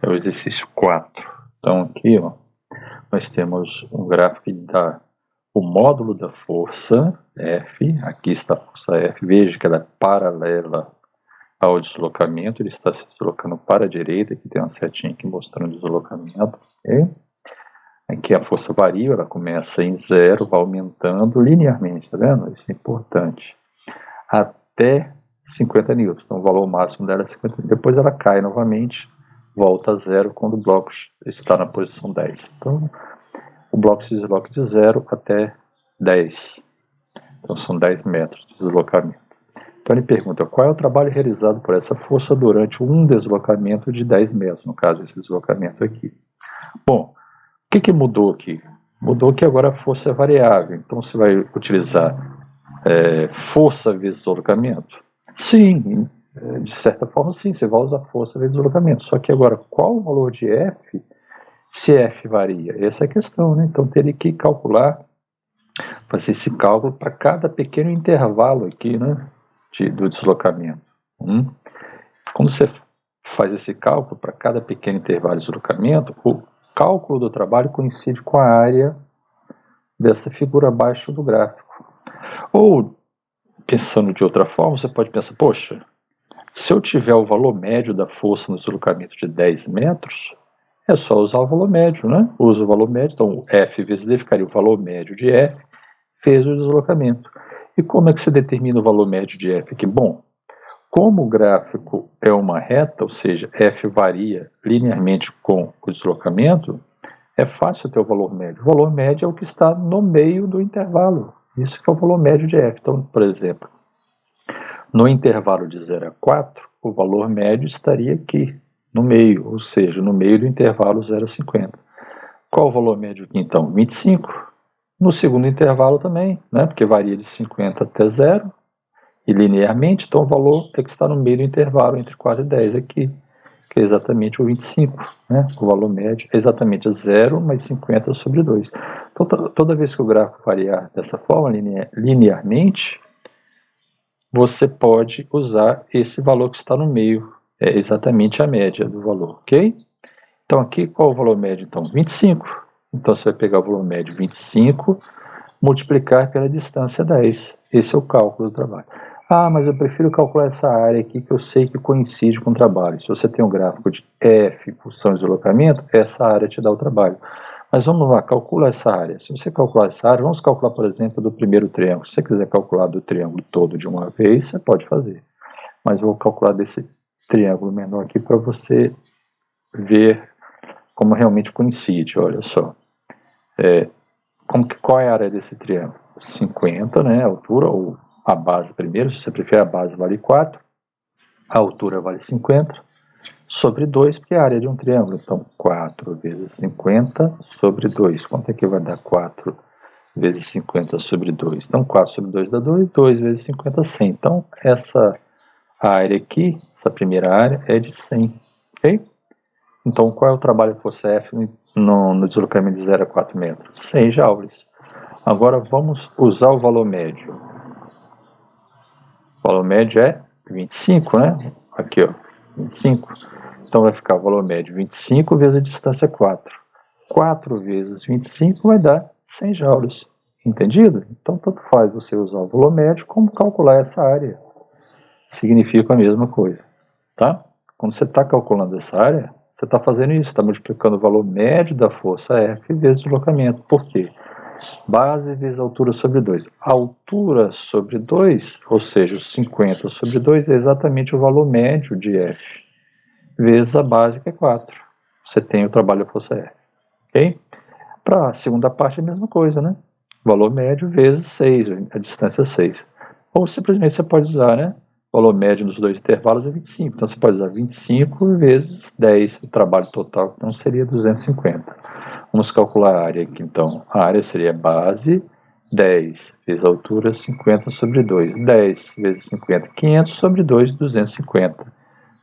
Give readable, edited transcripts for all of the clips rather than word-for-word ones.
é o exercício 4. Então aqui, ó, nós temos um gráfico que dá o módulo da força F. Aqui está a força F. Veja que ela é paralela ao deslocamento. Ele está se deslocando para a direita. Aqui tem uma setinha aqui mostrando o deslocamento. Okay? Aqui a força varia, ela começa em 0, vai aumentando linearmente, tá vendo? Isso é importante. Até 50 newtons. Então o valor máximo dela é 50 newtons. Depois ela cai novamente, volta a 0 quando o bloco está na posição 10. Então o bloco se desloca de 0 até 10. Então são 10 metros de deslocamento. Então ele pergunta qual é o trabalho realizado por essa força durante um deslocamento de 10 metros, no caso esse deslocamento aqui. Bom, o que mudou aqui? Mudou que agora a força é variável. Então você vai utilizar força vezes deslocamento? Sim, de certa forma sim, você vai usar força vezes deslocamento. Só que agora, qual o valor de F se F varia? Essa é a questão, né? Então teria que calcular, fazer esse cálculo para cada pequeno intervalo aqui, né? Do deslocamento. Quando você faz esse cálculo para cada pequeno intervalo de deslocamento, o cálculo do trabalho coincide com a área dessa figura abaixo do gráfico. Ou, pensando de outra forma, você pode pensar, poxa, se eu tiver o valor médio da força no deslocamento de 10 metros, é só usar o valor médio, né? Usa o valor médio, então F vezes D ficaria o valor médio de F vezes o deslocamento. E como é que se determina o valor médio de F aqui? Bom, como o gráfico é uma reta, ou seja, F varia linearmente com o deslocamento, é fácil ter o valor médio. O valor médio é o que está no meio do intervalo. Isso que é o valor médio de F. Então, por exemplo, no intervalo de 0 a 4, o valor médio estaria aqui, no meio, ou seja, no meio do intervalo 0 a 50. Qual o valor médio aqui, então? 25. No segundo intervalo também, né? Porque varia de 50 até 0, e linearmente, então o valor tem que estar no meio do intervalo entre 4 e 10 aqui, que é exatamente o 25, né? O valor médio é exatamente 0 mais 50 sobre 2. Então, toda vez que o gráfico variar dessa forma, linearmente, você pode usar esse valor que está no meio, é exatamente a média do valor, ok? Então aqui, qual é o valor médio? Então, 25. Então você vai pegar o valor médio 25, multiplicar pela distância 10. Esse é o cálculo do trabalho. Ah, mas eu prefiro calcular essa área aqui que eu sei que coincide com o trabalho. Se você tem um gráfico de F, função de deslocamento, essa área te dá o trabalho. Mas vamos lá, calcula essa área. Se você calcular essa área, vamos calcular, por exemplo, do primeiro triângulo. Se você quiser calcular do triângulo todo de uma vez, você pode fazer. Mas eu vou calcular desse triângulo menor aqui para você ver como realmente coincide. Olha só. Qual é a área desse triângulo? 50, né? A altura, ou a base primeiro. Se você prefere, a base vale 4. A altura vale 50. Sobre 2, porque é a área de um triângulo. Então, 4 vezes 50 sobre 2. Quanto é que vai dar 4 vezes 50 sobre 2? Então, 4 sobre 2 dá 2. 2 vezes 50, 100. Então, essa área aqui, essa primeira área, é de 100. Ok? Então, qual é o trabalho de força F no deslocamento de 0 a 4 metros? 100 joules. Agora, vamos usar o valor médio. O valor médio é 25, né? Aqui, ó, 25. Então vai ficar o valor médio 25 vezes a distância 4. 4 vezes 25 vai dar 100 joules. Entendido? Então tanto faz você usar o valor médio como calcular essa área. Significa a mesma coisa. Tá? Quando você está calculando essa área, você está fazendo isso, está multiplicando o valor médio da força F vezes o deslocamento. Por quê? Base vezes altura sobre 2. Altura sobre 2, ou seja, 50 sobre 2, é exatamente o valor médio de F, vezes a base, que é 4. Você tem o trabalho da força F. Ok? Para a segunda parte é a mesma coisa, né? Valor médio vezes 6, a distância é 6. Ou simplesmente você pode usar, né? O valor médio nos dois intervalos é 25. Então você pode usar 25 vezes 10, o trabalho total, então seria 250. Vamos calcular a área aqui, então. A área seria base 10 vezes a altura 50 sobre 2. 10 vezes 50, 500 sobre 2, 250.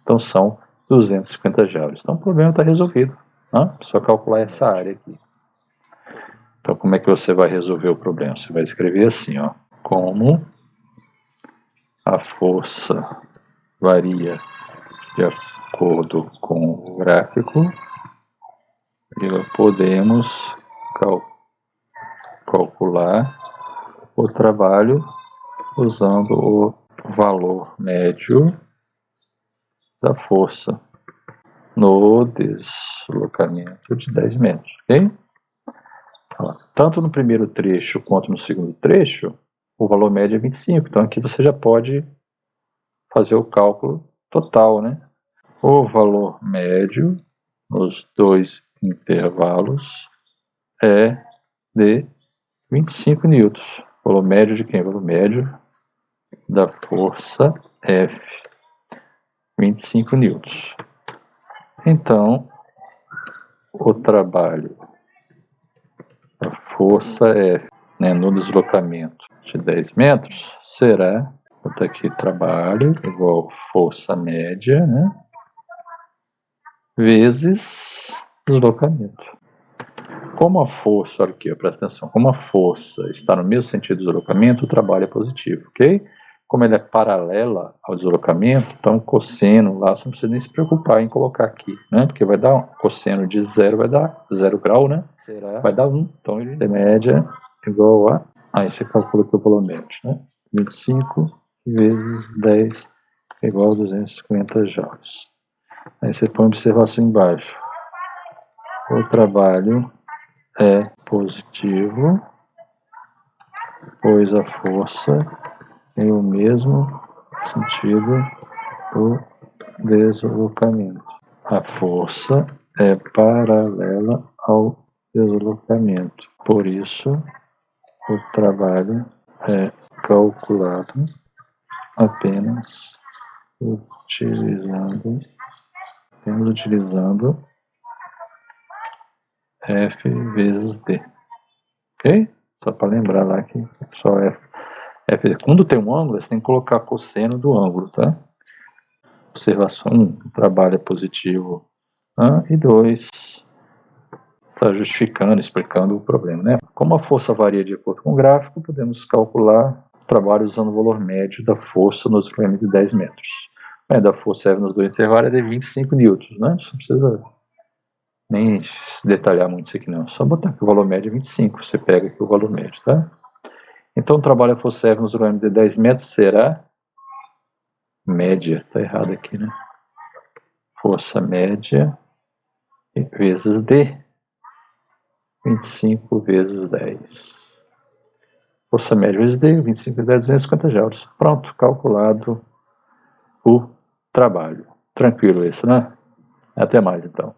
Então são 250 joules. Então o problema está resolvido. Né? Só calcular essa área aqui. Então como é que você vai resolver o problema? Você vai escrever assim, ó. Como a força varia de acordo com o gráfico, podemos calcular o trabalho usando o valor médio da força no deslocamento de 10 metros, ok? Tanto no primeiro trecho quanto no segundo trecho, o valor médio é 25, então aqui você já pode fazer o cálculo total, né? O valor médio nos dois intervalos é de 25 newtons. O valor médio de quem? O valor médio da força F, 25 newtons. Então, o trabalho da força F, né, no deslocamento de 10 metros será, vou botar aqui, trabalho igual força média, né, vezes deslocamento. Como a força, olha aqui, presta atenção, como a força está no mesmo sentido do deslocamento, o trabalho é positivo, ok? Como ela é paralela ao deslocamento, então o cosseno lá, você não precisa nem se preocupar em colocar aqui, né? Porque vai dar um cosseno de 0, vai dar 0 grau, né? Vai dar 1, então ele é média igual a... Aí você calcula aqui o valor médio, né? 25 vezes 10 é igual a 250 joules. Aí você põe a observação embaixo. O trabalho é positivo, pois a força tem o mesmo sentido do deslocamento. A força é paralela ao deslocamento. Por isso, o trabalho é calculado apenas utilizando F vezes D. Ok? Só para lembrar lá que só F. Quando tem um ângulo, você tem que colocar cosseno do ângulo, tá? Observação 1, o trabalho é positivo. E 2, está justificando, explicando o problema, né? Como a força varia de acordo com o gráfico, podemos calcular o trabalho usando o valor médio da força nos deslocamento de 10 metros. Da força F nos dois intervalos é de 25 newtons, né? Não precisa nem detalhar muito isso aqui não. Só botar que o valor médio é 25, você pega aqui o valor médio, tá? Então o trabalho da força F nos deslocamento de 10 metros será média, tá errado aqui, né? Força média vezes D, 25 vezes 10. Força média vezes D, 25 vezes 10, 250 joules. Pronto, calculado o trabalho. Tranquilo isso, né? Até mais então.